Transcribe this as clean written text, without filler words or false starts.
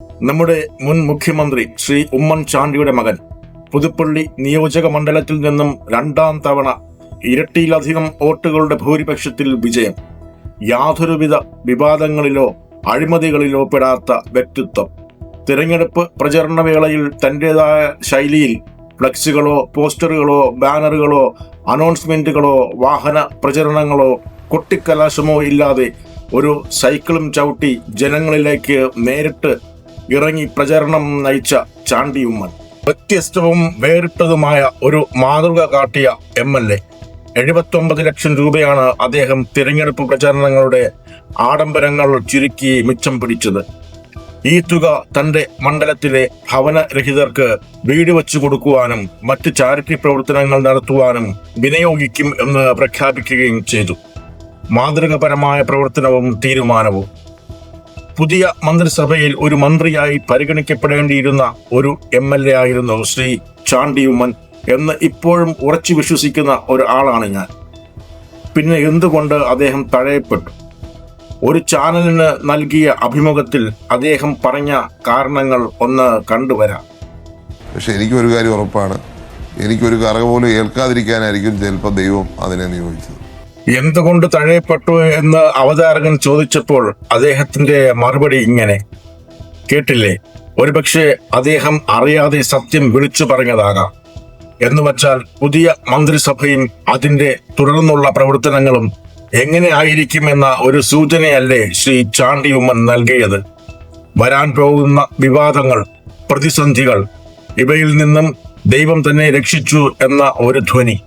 നമ്മുടെ മുൻ മുഖ്യമന്ത്രി ശ്രീ ഉമ്മൻചാണ്ടിയുടെ മകൻ പുതുപ്പള്ളി നിയോജക മണ്ഡലത്തിൽ നിന്നും 2ാം തവണ ഇരട്ടിയിലധികം വോട്ടുകളുടെ ഭൂരിപക്ഷത്തിൽ വിജയം. യാതൊരുവിധ വിവാദങ്ങളിലോ അഴിമതികളിലോ പെടാത്ത വ്യക്തിത്വം. തിരഞ്ഞെടുപ്പ് പ്രചരണവേളയിൽ തന്റേതായ ശൈലിയിൽ ഫ്ലക്സുകളോ പോസ്റ്ററുകളോ ബാനറുകളോ അനൗൺസ്മെന്റുകളോ വാഹന പ്രചരണങ്ങളോ കൊട്ടിക്കലാശമോ ഇല്ലാതെ ഒരു സൈക്കിളും ചവിട്ടി ജനങ്ങളിലേക്ക് നേരിട്ട് ഇറങ്ങി പ്രചരണം നയിച്ച ചാണ്ടി ഉമ്മൻ. വ്യത്യസ്തവും വേറിട്ടതുമായ ഒരു മാതൃക കാട്ടിയ MLA. 79 ലക്ഷം രൂപയാണ് അദ്ദേഹം തിരഞ്ഞെടുപ്പ് പ്രചരണങ്ങളുടെ ആഡംബരങ്ങൾ ചുരുക്കി മിച്ചം പിടിച്ചത്. ഈ തുക തന്റെ മണ്ഡലത്തിലെ ഭവനരഹിതർക്ക് വീട് വെച്ചു കൊടുക്കുവാനും മറ്റ് ചാരിറ്റി പ്രവർത്തനങ്ങൾ നടത്തുവാനും വിനിയോഗിക്കും എന്ന് പ്രഖ്യാപിക്കുകയും ചെയ്തു. മാതൃകപരമായ പ്രവർത്തനവും തീരുമാനവും. പുതിയ മന്ത്രിസഭയിൽ ഒരു മന്ത്രിയായി പരിഗണിക്കപ്പെടേണ്ടിയിരുന്ന ഒരു MLA ആയിരുന്നു ശ്രീ ചാണ്ടി ഉമ്മൻ എന്ന് ഇപ്പോഴും ഉറച്ചു വിശ്വസിക്കുന്ന ഒരാളാണ് ഞാൻ. പിന്നെ എന്തുകൊണ്ട് അദ്ദേഹം തഴയപ്പെട്ടു? ഒരു ചാനലിന് നൽകിയ അഭിമുഖത്തിൽ അദ്ദേഹം പറഞ്ഞ കാരണങ്ങൾ ഒന്ന് കണ്ടുവരാം. പക്ഷെ എനിക്കൊരു കാര്യം ഉറപ്പാണ്, എനിക്കൊരു കറ പോലും ഏൽക്കാതിരിക്കാനായിരിക്കും ചിലപ്പോൾ ദൈവം അതിനെ നിയോഗിച്ചത്. എന്തുകൊണ്ട് തഴയപ്പെട്ടു എന്ന് അവതാരകൻ ചോദിച്ചപ്പോൾ അദ്ദേഹത്തിന്റെ മറുപടി ഇങ്ങനെ, കേട്ടില്ലേ, ഒരുപക്ഷെ അദ്ദേഹം അറിയാതെ സത്യം വിളിച്ചു പറഞ്ഞതാകാം. എന്നുവച്ചാൽ പുതിയ മന്ത്രിസഭയും അതിന്റെ തുടർന്നുള്ള പ്രവർത്തനങ്ങളും എങ്ങനെ ആയിരിക്കുമെന്ന ഒരു സൂചനയല്ലേ ശ്രീ ചാണ്ടി ഉമ്മൻ നൽകിയത്. വരാൻ പോകുന്ന വിവാദങ്ങൾ, പ്രതിസന്ധികൾ, ഇവയിൽ നിന്നും ദൈവം തന്നെ രക്ഷിച്ചു എന്ന ഒരു ധ്വനി.